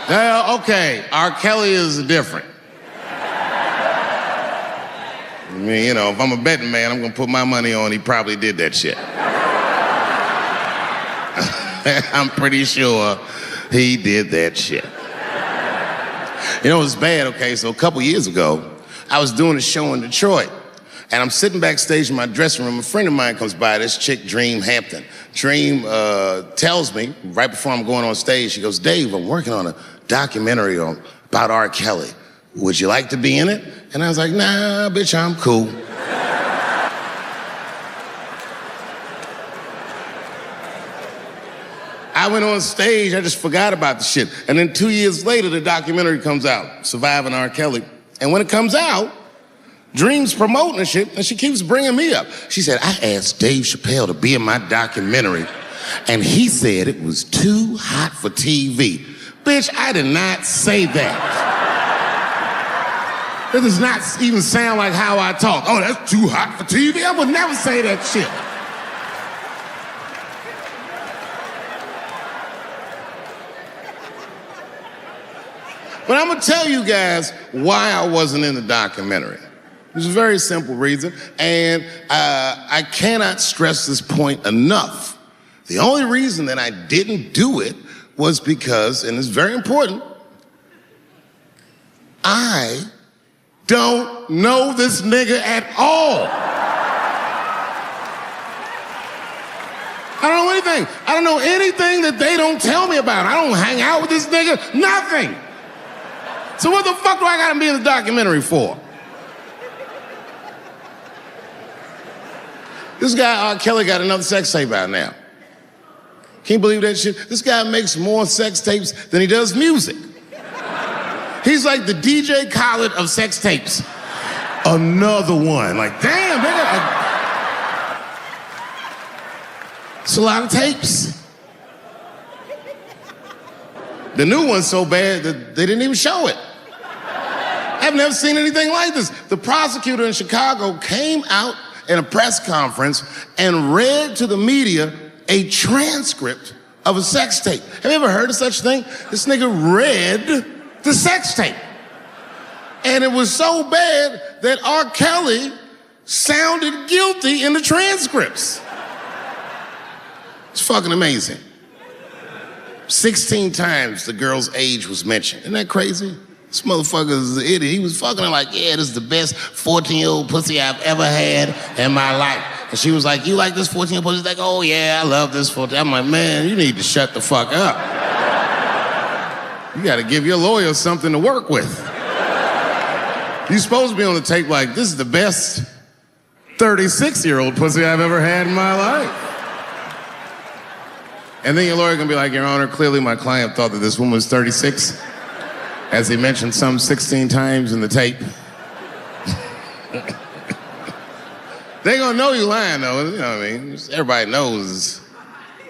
Okay, R. Kelly is different. I mean, you know, if I'm a betting man, I'm gonna put my money on he probably did that shit. I'm pretty sure he did that shit. You know, it was bad, okay? So a couple years ago, I was doing a show in Detroit, and I'm sitting backstage in my dressing room. A friend of mine comes by, this chick, Dream Hampton. Dream tells me, right before I'm going on stage, she goes, Dave, I'm working on a documentary about R. Kelly. Would you like to be in it? And I was like, nah, bitch, I'm cool. I went on stage, I just forgot about the shit. And then 2 years later, the documentary comes out, Surviving R. Kelly. And when it comes out, Dream's promoting the shit, and she keeps bringing me up. She said, I asked Dave Chappelle to be in my documentary, and he said it was too hot for TV. Bitch, I did not say that. That does not even sound like how I talk. Oh, that's too hot for TV? I would never say that shit. But I'm gonna tell you guys why I wasn't in the documentary. There's a very simple reason, and I cannot stress this point enough. The only reason that I didn't do it was because, and it's very important, I don't know this nigga at all. I don't know anything. I don't know anything that they don't tell me about. I don't hang out with this nigga, nothing. So what the fuck do I gotta be in the documentary for? This guy, R. Kelly, got another sex tape out now. Can you believe that shit? This guy makes more sex tapes than he does music. He's like the DJ Khaled of sex tapes. Another one. Like, damn, nigga. It's a lot of tapes. The new one's so bad that they didn't even show it. I've never seen anything like this. The prosecutor in Chicago came out in a press conference and read to the media a transcript of a sex tape. Have you ever heard of such a thing? This nigga read the sex tape. And it was so bad that R. Kelly sounded guilty in the transcripts. It's fucking amazing. 16 times the girl's age was mentioned. Isn't that crazy? This motherfucker is an idiot. He was fucking her like, yeah, this is the best 14-year-old pussy I've ever had in my life. And she was like, you like this 14-year-old pussy? He's like, oh yeah, I love this 14. I'm like, man, you need to shut the fuck up. You gotta give your lawyer something to work with. You're supposed to be on the tape like, this is the best 36-year-old pussy I've ever had in my life. And then your lawyer gonna be like, Your Honor, clearly my client thought that this woman was 36, as he mentioned some 16 times in the tape. They gonna know you lying though, you know what I mean? Everybody knows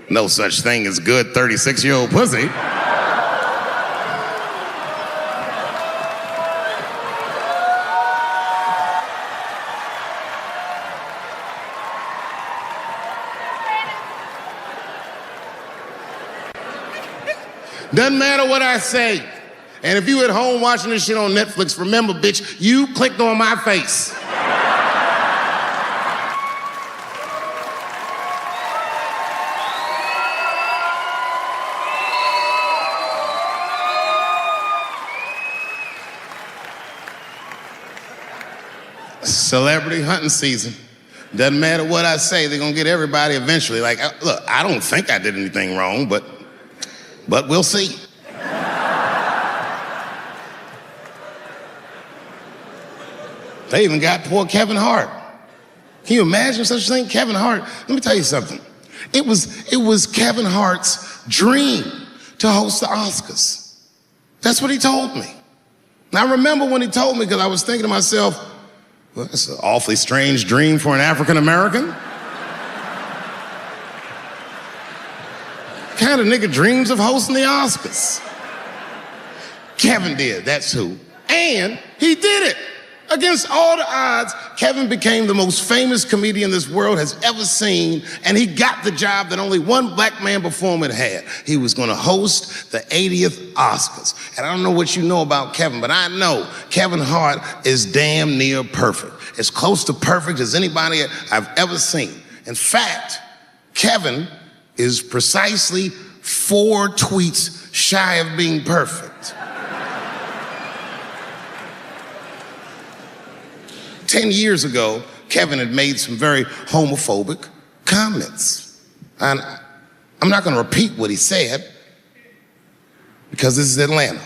no such thing as good 36-year-old pussy. Doesn't matter what I say. And if you at home watching this shit on Netflix, remember, bitch, you clicked on my face. Celebrity hunting season. Doesn't matter what I say, they're gonna get everybody eventually. Like, look, I don't think I did anything wrong, but we'll see. They even got poor Kevin Hart. Can you imagine such a thing? Kevin Hart, let me tell you something. It was Kevin Hart's dream to host the Oscars. That's what he told me. And I remember when he told me, because I was thinking to myself, well, that's an awfully strange dream for an African American. Kind of nigga dreams of hosting the Oscars? Kevin did, that's who. And he did it. Against all the odds, Kevin became the most famous comedian this world has ever seen, and he got the job that only one black man before him had had. He was gonna host the 80th Oscars. And I don't know what you know about Kevin, but I know Kevin Hart is damn near perfect. As close to perfect as anybody I've ever seen. In fact, Kevin is precisely 4 tweets shy of being perfect. 10 years ago, Kevin had made some very homophobic comments. And I'm not gonna repeat what he said because this is Atlanta.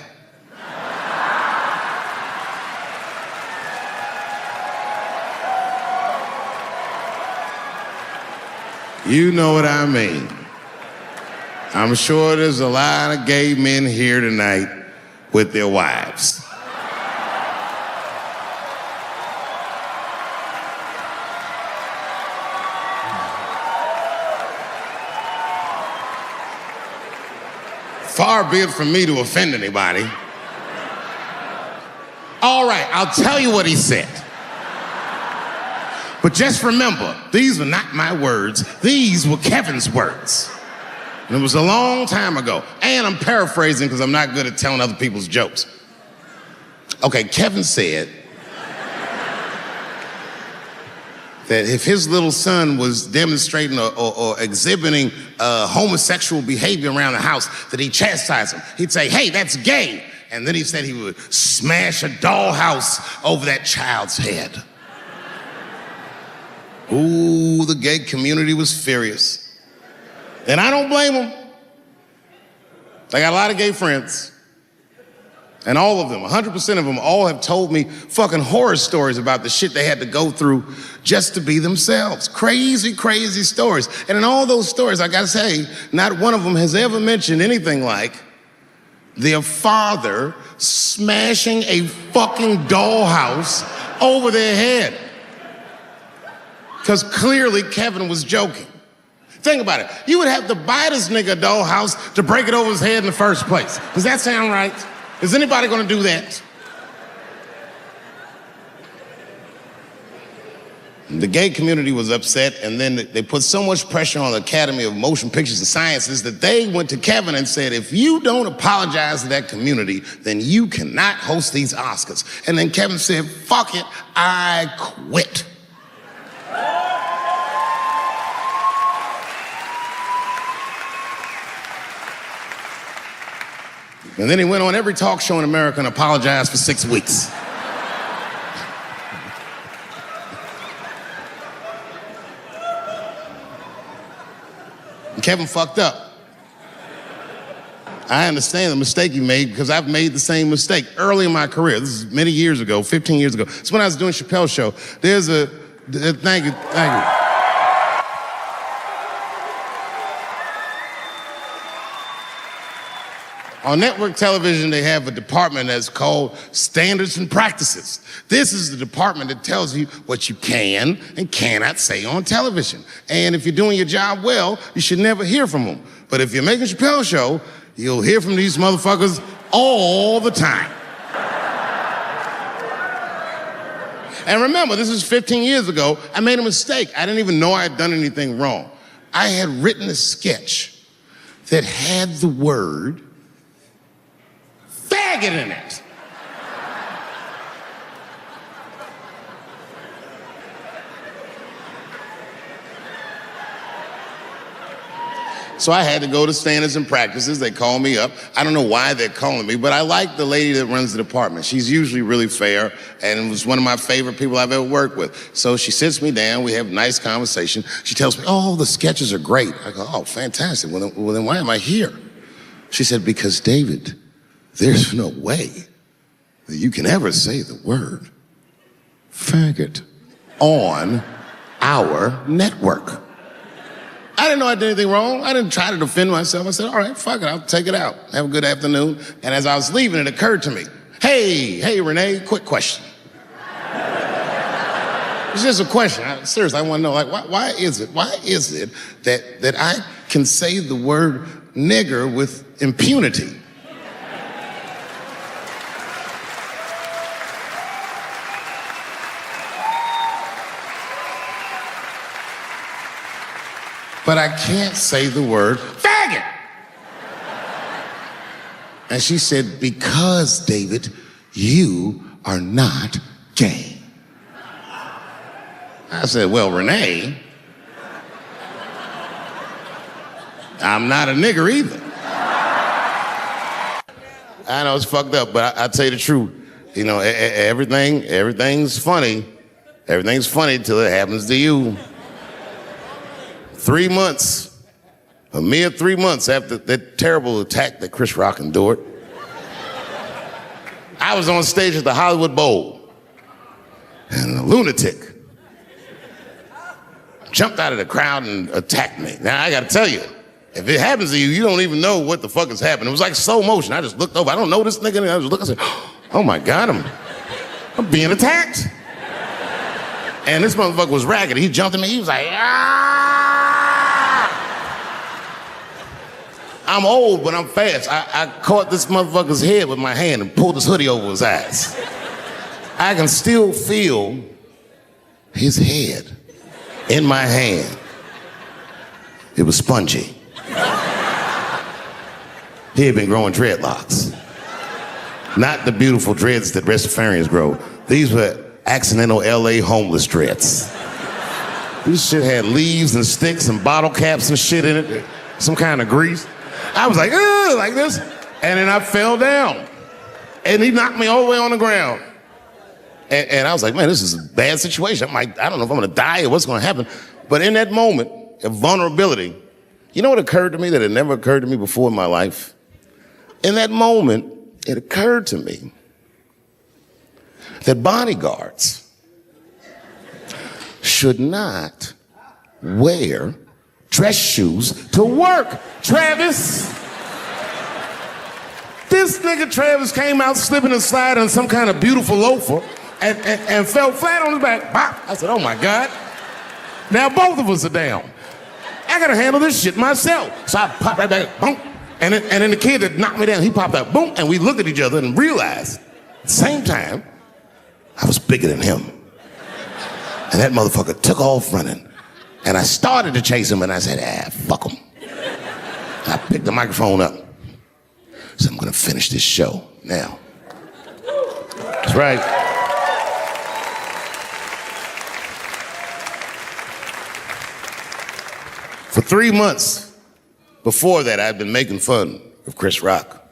You know what I mean. I'm sure there's a lot of gay men here tonight with their wives. Far be it from me to offend anybody. All right, I'll tell you what he said. But just remember, these were not my words. These were Kevin's words. And it was a long time ago. And I'm paraphrasing because I'm not good at telling other people's jokes. Okay, Kevin said that if his little son was demonstrating or exhibiting homosexual behavior around the house, that he'd chastise him. He'd say, hey, that's gay. And then he said he would smash a dollhouse over that child's head. Ooh, the gay community was furious. And I don't blame them. I got a lot of gay friends. And all of them, 100% of them, all have told me fucking horror stories about the shit they had to go through just to be themselves. Crazy, crazy stories. And in all those stories, I gotta say, not one of them has ever mentioned anything like their father smashing a fucking dollhouse over their head. Because clearly Kevin was joking. Think about it. You would have to buy this nigga a dollhouse to break it over his head in the first place. Does that sound right? Is anybody gonna do that? The gay community was upset, and then they put so much pressure on the Academy of Motion Pictures and Sciences that they went to Kevin and said, if you don't apologize to that community, then you cannot host these Oscars. And then Kevin said, fuck it, I quit. And then he went on every talk show in America and apologized for 6 weeks. And Kevin fucked up. I understand the mistake he made because I've made the same mistake early in my career. This is many years ago, 15 years ago. It's when I was doing Chappelle show. Thank you. On network television, they have a department that's called Standards and Practices. This is the department that tells you what you can and cannot say on television. And if you're doing your job well, you should never hear from them. But if you're making a Chappelle show, you'll hear from these motherfuckers all the time. And remember, this is 15 years ago. I made a mistake. I didn't even know I had done anything wrong. I had written a sketch that had the word faggot in it. So I had to go to Standards and Practices. They called me up. I don't know why they're calling me, but I like the lady that runs the department. She's usually really fair and was one of my favorite people I've ever worked with. So she sits me down. We have a nice conversation. She tells me, oh, the sketches are great. I go, oh, fantastic. Well, then why am I here? She said, because David, there's no way that you can ever say the word faggot on our network. I didn't know I did anything wrong. I didn't try to defend myself. I said, all right, fuck it, I'll take it out. Have a good afternoon. And as I was leaving, it occurred to me, hey, Renee, quick question. It's just a question. Seriously, I want to know, like, why is it that I can say the word nigger with impunity? but I can't say the word faggot. And she said, because, David, you are not gay. I said, well, Renee, I'm not a nigger either. I know it's fucked up, but I'll tell you the truth. You know, everything's funny. Everything's funny till it happens to you. 3 months, a mere 3 months after that terrible attack that Chris Rock endured, I was on stage at the Hollywood Bowl, and a lunatic jumped out of the crowd and attacked me. Now, I gotta tell you, if it happens to you, you don't even know what the fuck is happening. It was like slow motion. I just looked over. I don't know this nigga. And I just looked and said, oh my God, I'm being attacked. And this motherfucker was ragged. He jumped at me. He was like, ah! I'm old, but I'm fast. I caught this motherfucker's head with my hand and pulled his hoodie over his eyes. I can still feel his head in my hand. It was spongy. He had been growing dreadlocks. Not the beautiful dreads that Rastafarians grow. These were accidental LA homeless dreads. This shit had leaves and sticks and bottle caps and shit in it, some kind of grease. I was like, ugh, like this. And then I fell down. And he knocked me all the way on the ground. And I was like, man, this is a bad situation. I'm like, I don't know if I'm gonna die or what's gonna happen. But in that moment of vulnerability, you know what occurred to me that had never occurred to me before in my life? In that moment, it occurred to me that bodyguards should not wear dress shoes to work. Travis. This nigga Travis came out slipping and sliding on some kind of beautiful loafer and fell flat on his back. Bop. I said, oh my God. Now both of us are down. I gotta handle this shit myself. So I popped right back, boom. And then the kid that knocked me down, he popped out, boom. And we looked at each other and realized at the same time, I was bigger than him. And that motherfucker took off running. And I started to chase him and I said, fuck him. I picked the microphone up. So I'm gonna finish this show now. That's right. For 3 months before that, I'd been making fun of Chris Rock.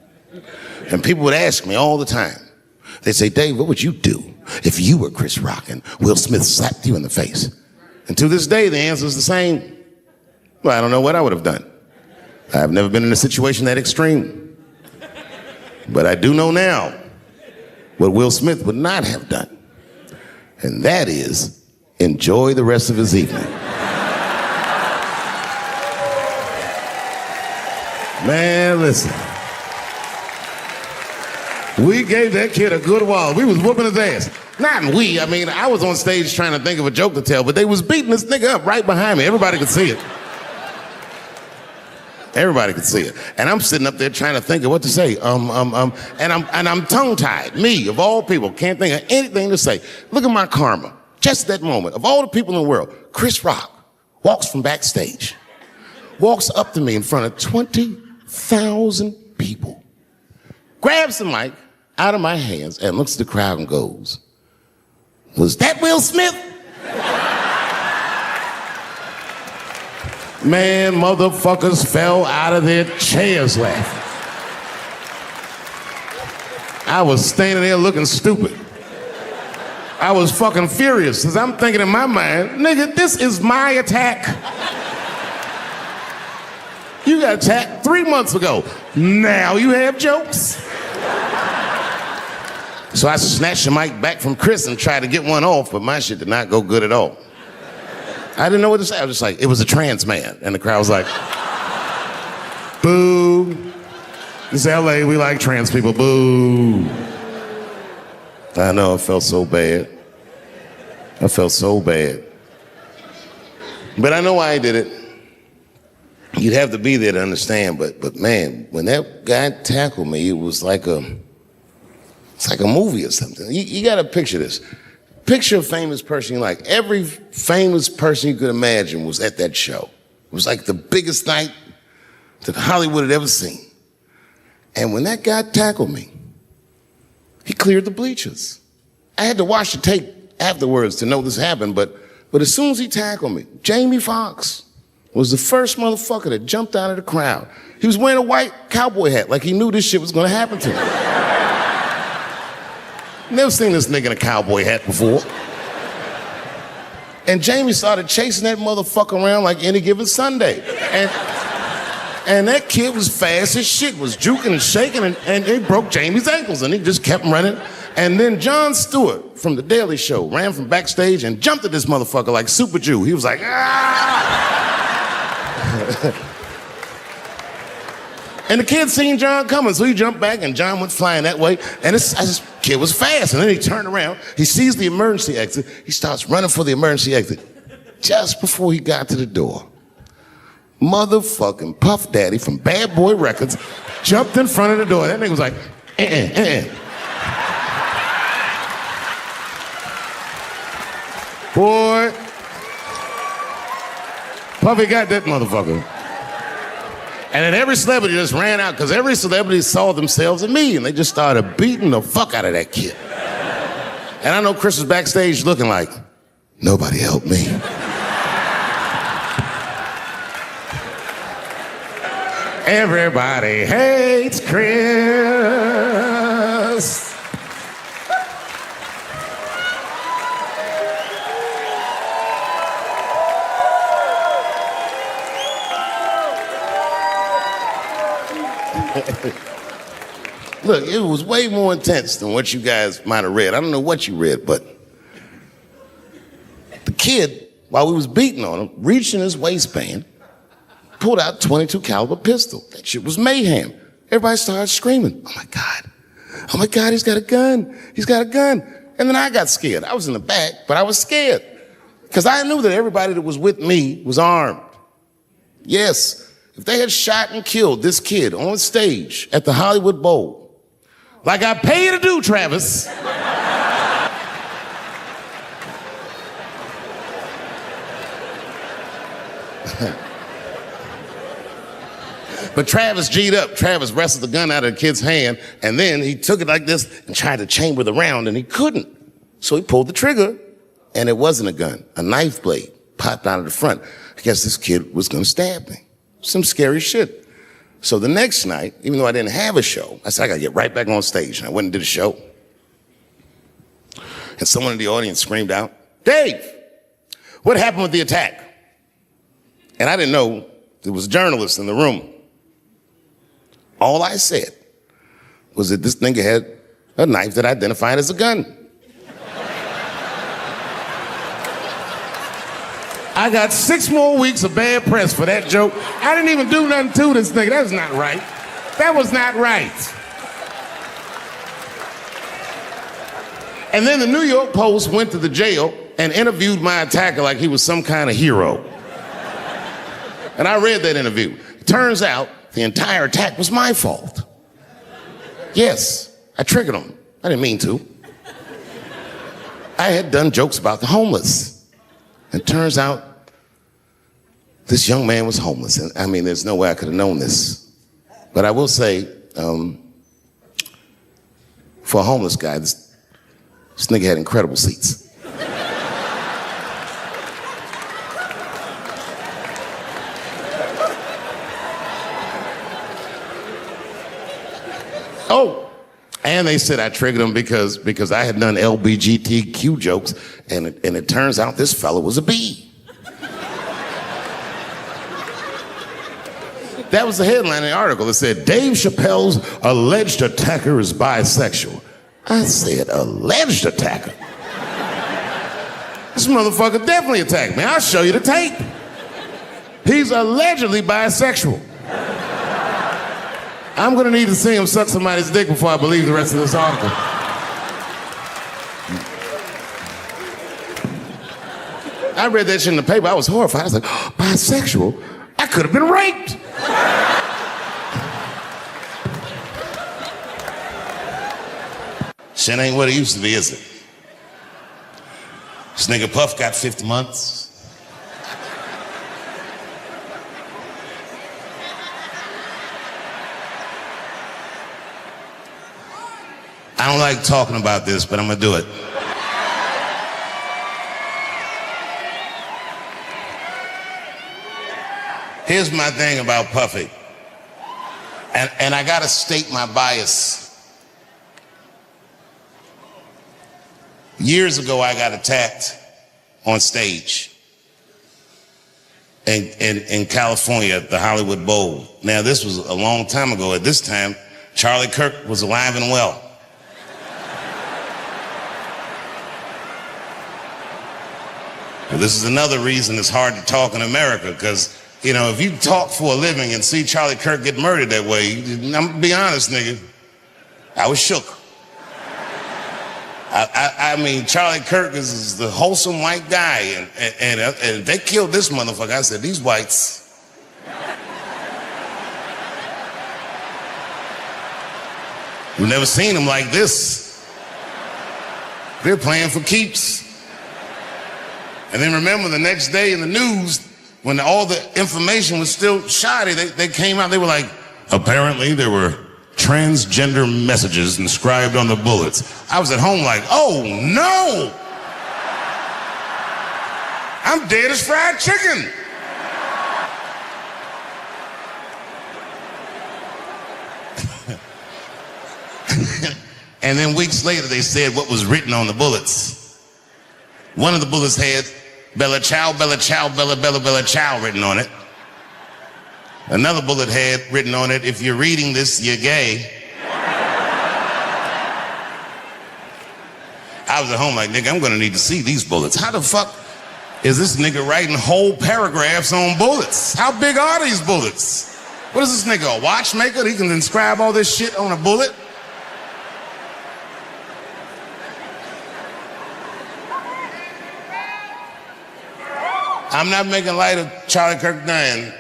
And people would ask me all the time. They'd say, Dave, what would you do if you were Chris Rock and Will Smith slapped you in the face? And to this day, the answer is the same. Well, I don't know what I would have done. I've never been in a situation that extreme. But I do know now what Will Smith would not have done. And that is enjoy the rest of his evening. Man, listen. We gave that kid a good while. We was whooping his ass. Not we, I mean, I was on stage trying to think of a joke to tell, but they was beating this nigga up right behind me. Everybody could see it. Everybody could see it. And I'm sitting up there trying to think of what to say. And I'm tongue-tied. Me, of all people, can't think of anything to say. Look at my karma. Just that moment. Of all the people in the world, Chris Rock walks from backstage, walks up to me in front of 20,000 people, grabs the mic out of my hands and looks at the crowd and goes, was that Will Smith? Man, motherfuckers fell out of their chairs laughing. I was standing there looking stupid. I was fucking furious because I'm thinking in my mind, nigga, this is my attack. You got attacked 3 months ago. Now you have jokes. So I snatched the mic back from Chris and tried to get one off, but my shit did not go good at all. I didn't know what to say. I was just like, it was a trans man. And the crowd was like, boo. This is LA, we like trans people, boo. I know, I felt so bad. I felt so bad. But I know why I did it. You'd have to be there to understand, but man, when that guy tackled me, it was like it's like a movie or something. You gotta picture this. Picture a famous person you like. Every famous person you could imagine was at that show. It was like the biggest night that Hollywood had ever seen. And when that guy tackled me, he cleared the bleachers. I had to watch the tape afterwards to know this happened, but as soon as he tackled me, Jamie Foxx was the first motherfucker that jumped out of the crowd. He was wearing a white cowboy hat like he knew this shit was gonna happen to him. Never seen this nigga in a cowboy hat before. And Jamie started chasing that motherfucker around like any given Sunday. And that kid was fast as shit, was juking and shaking, and he broke Jamie's ankles, and he just kept running. And then Jon Stewart from The Daily Show ran from backstage and jumped at this motherfucker like Super Jew. He was like, ah! And the kid seen Jon coming, so he jumped back, and Jon went flying that way. And this kid was fast, and then he turned around. He sees the emergency exit. He starts running for the emergency exit. Just before he got to the door, motherfucking Puff Daddy from Bad Boy Records jumped in front of the door. That nigga was like, Boy, Puffy got that motherfucker. And then every celebrity just ran out because every celebrity saw themselves in me, and they just started beating the fuck out of that kid. And I know Chris was backstage looking like, nobody helped me. Everybody hates Chris. Look, it was way more intense than what you guys might have read. I don't know what you read, but the kid, while we was beating on him, reached in his waistband, pulled out a .22 caliber pistol. That shit was mayhem. Everybody started screaming, oh my God, he's got a gun, he's got a gun. And then I got scared. I was in the back, but I was scared because I knew that everybody that was with me was armed. Yes, if they had shot and killed this kid on stage at the Hollywood Bowl, like I pay you to do, Travis, but Travis G'd up. Travis wrestled the gun out of the kid's hand, and then he took it like this and tried to chamber the round, and he couldn't. So he pulled the trigger, and it wasn't a gun. A knife blade popped out of the front. I guess this kid was gonna stab me. Some scary shit. So the next night, even though I didn't have a show, I said, I gotta get right back on stage. And I went and did a show. And someone in the audience screamed out, Dave, what happened with the attack? And I didn't know there was journalists in the room. All I said was that this nigga had a knife that identified as a gun. I got 6 more weeks of bad press for that joke. I didn't even do nothing to this nigga. That was not right. That was not right. And then the New York Post went to the jail and interviewed my attacker like he was some kind of hero. And I read that interview. It turns out the entire attack was my fault. Yes, I triggered him. I didn't mean to. I had done jokes about the homeless. And it turns out this young man was homeless. And I mean, there's no way I could have known this. But I will say, for a homeless guy, this nigga had incredible seats. Oh, and they said I triggered him because I had done LBGTQ jokes, and it turns out this fella was a B. That was the headline in the article. It said, Dave Chappelle's alleged attacker is bisexual. I said, alleged attacker? This motherfucker definitely attacked me. I'll show you the tape. He's allegedly bisexual. I'm gonna need to see him suck somebody's dick before I believe the rest of this article. I read that shit in the paper. I was horrified. I was like, oh, bisexual? I could have been raped. Shit ain't what it used to be, is it? This nigga Puff got 50 months. I don't like talking about this, but I'm gonna do it. Here's my thing about Puffy. And I gotta state my bias. Years ago, I got attacked on stage in California at the Hollywood Bowl. Now, this was a long time ago. At this time, Charlie Kirk was alive and well. Well, this is another reason it's hard to talk in America, because, you know, if you talk for a living and see Charlie Kirk get murdered that way, I'm gonna be honest, nigga, I was shook. I mean, Charlie Kirk is the wholesome white guy, and they killed this motherfucker. I said, these whites. We've never seen them like this. They're playing for keeps. And then remember the next day in the news, when all the information was still shoddy, they came out, they were like, apparently there were transgender messages inscribed on the bullets. I was at home like, oh no! I'm dead as fried chicken. And then weeks later they said what was written on the bullets. One of the bullets had Bella Ciao, Bella Ciao, Bella, Bella, Bella Ciao written on it. Another bullet had written on it, if you're reading this, you're gay. I was at home like, nigga, I'm gonna need to see these bullets. How the fuck is this nigga writing whole paragraphs on bullets? How big are these bullets? What is this nigga, a watchmaker? He can inscribe all this shit on a bullet? I'm not making light of Charlie Kirk dying,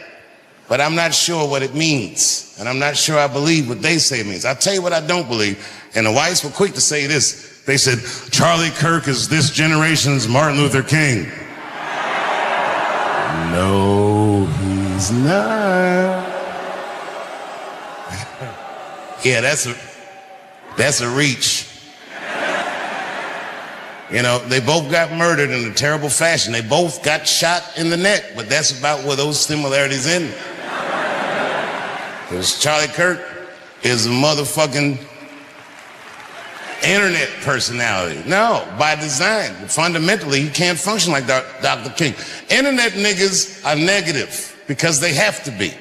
but I'm not sure what it means. And I'm not sure I believe what they say it means. I'll tell you what I don't believe. And the whites were quick to say this. They said, Charlie Kirk is this generation's Martin Luther King. No, he's not. Yeah, that's a reach. You know, they both got murdered in a terrible fashion. They both got shot in the neck, but that's about where those similarities end. Because Charlie Kirk is a motherfucking internet personality. No, by design. Fundamentally, he can't function like Dr. King. Internet niggas are negative because they have to be.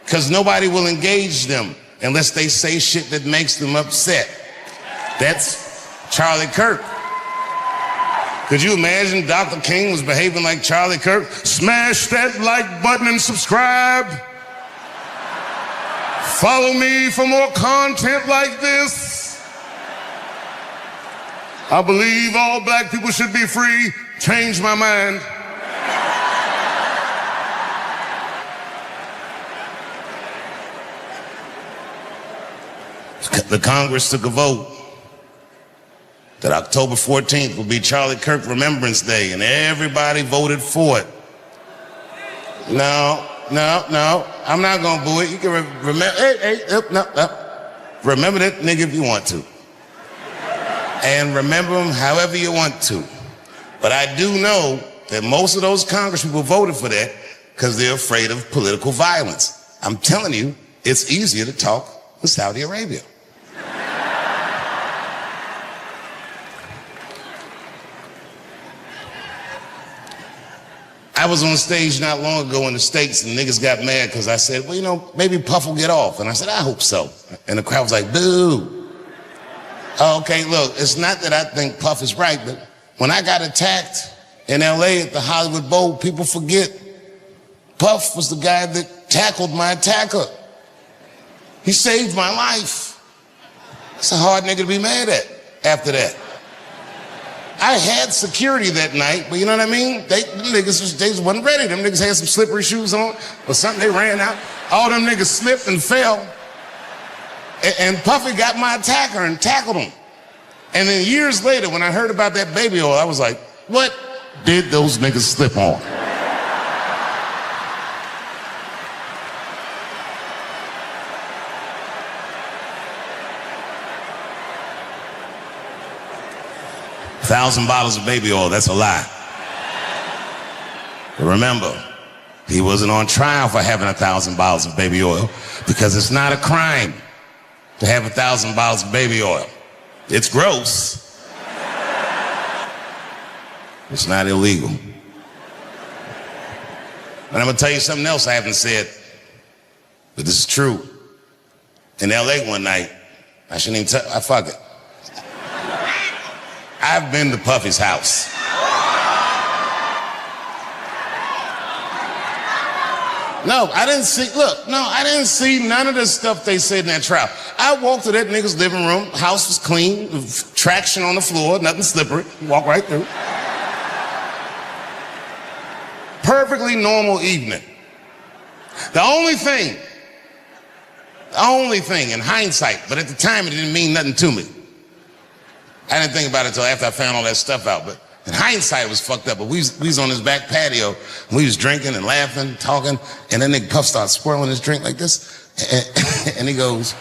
Because nobody will engage them unless they say shit that makes them upset. That's Charlie Kirk. Could you imagine Dr. King was behaving like Charlie Kirk? Smash that like button and subscribe. Follow me for more content like this. I believe all black people should be free. Change my mind. The Congress took a vote that October 14th will be Charlie Kirk Remembrance Day, and everybody voted for it. No, I'm not gonna boo it. You can remember, remember that nigga if you want to. And remember him however you want to. But I do know that most of those Congress people voted for that because they're afraid of political violence. I'm telling you, it's easier to talk in Saudi Arabia. I was on stage not long ago in the States and niggas got mad because I said, well, you know, maybe Puff will get off. And I said, I hope so. And the crowd was like, boo. Okay, look, it's not that I think Puff is right, but when I got attacked in LA at the Hollywood Bowl, people forget Puff was the guy that tackled my attacker. He saved my life. It's a hard nigga to be mad at after that. I had security that night, but you know what I mean? They just wasn't ready. Them niggas had some slippery shoes on or something. They ran out. All them niggas slipped and fell. And Puffy got my attacker and tackled him. And then years later, when I heard about that baby oil, I was like, what did those niggas slip on? 1,000 bottles of baby oil, that's a lie. But remember, he wasn't on trial for having 1,000 bottles of baby oil because it's not a crime to have 1,000 bottles of baby oil. It's gross. It's not illegal. And I'm gonna tell you something else I haven't said, but this is true. In LA one night, I shouldn't even tell, fuck it. I've been to Puffy's house. No, I didn't see none of the stuff they said in that trial. I walked to that nigga's living room, house was clean, traction on the floor, nothing slippery, walk right through. Perfectly normal evening. The only thing in hindsight, but at the time it didn't mean nothing to me. I didn't think about it until after I found all that stuff out, but in hindsight it was fucked up. But we was on his back patio, and we was drinking and laughing, talking, and then nigga Puff starts swirling his drink like this, and he goes,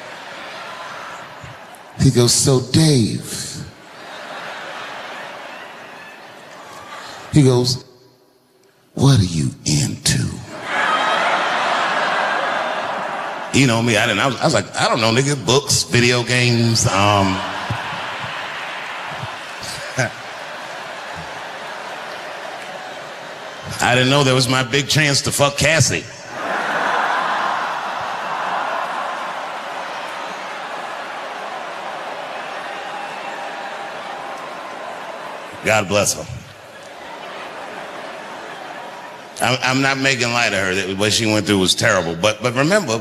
so Dave, he goes, what are you into? You know me, I was like, I don't know, nigga, books, video games, I didn't know that was my big chance to fuck Cassie. God bless her. I'm not making light of her. What she went through was terrible. But remember,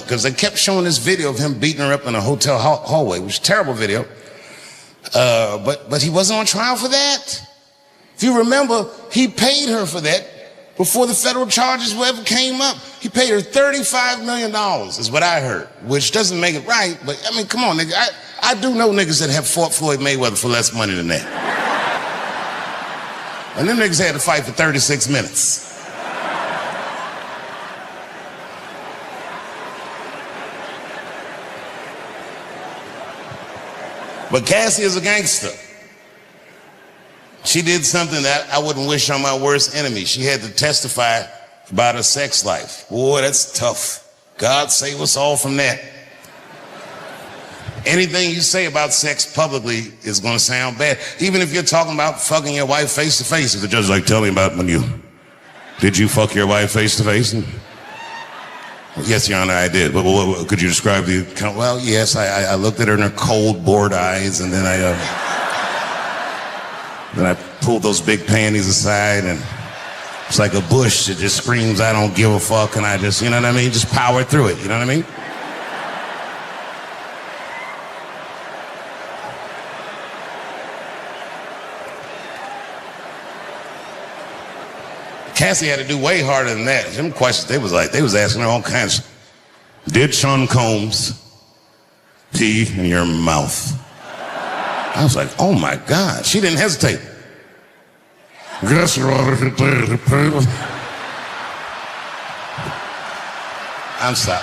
because they kept showing this video of him beating her up in a hotel hallway, which is a terrible video. But he wasn't on trial for that. If you remember, he paid her for that before the federal charges ever came up. He paid her $35 million, is what I heard, which doesn't make it right, but I mean, come on, nigga. I do know niggas that have fought Floyd Mayweather for less money than that. And them niggas had to fight for 36 minutes. But Cassie is a gangster. She did something that I wouldn't wish on my worst enemy. She had to testify about her sex life. Boy, that's tough. God save us all from that. Anything you say about sex publicly is going to sound bad. Even if you're talking about fucking your wife face to face. If the judge is like, tell me about when did you fuck your wife face to face? Yes, Your Honor, I did. But could you describe the account? Well, yes, I looked at her in her cold, bored eyes, and then I pulled those big panties aside, and it's like a bush that just screams, I don't give a fuck, and I just, you know what I mean? Just power through it, you know what I mean? Cassie had to do way harder than that. Them questions, they was asking her all kinds. Did Sean Combs pee in your mouth? I was like, oh my God. She didn't hesitate. Yes, Your Honor. I'm sorry.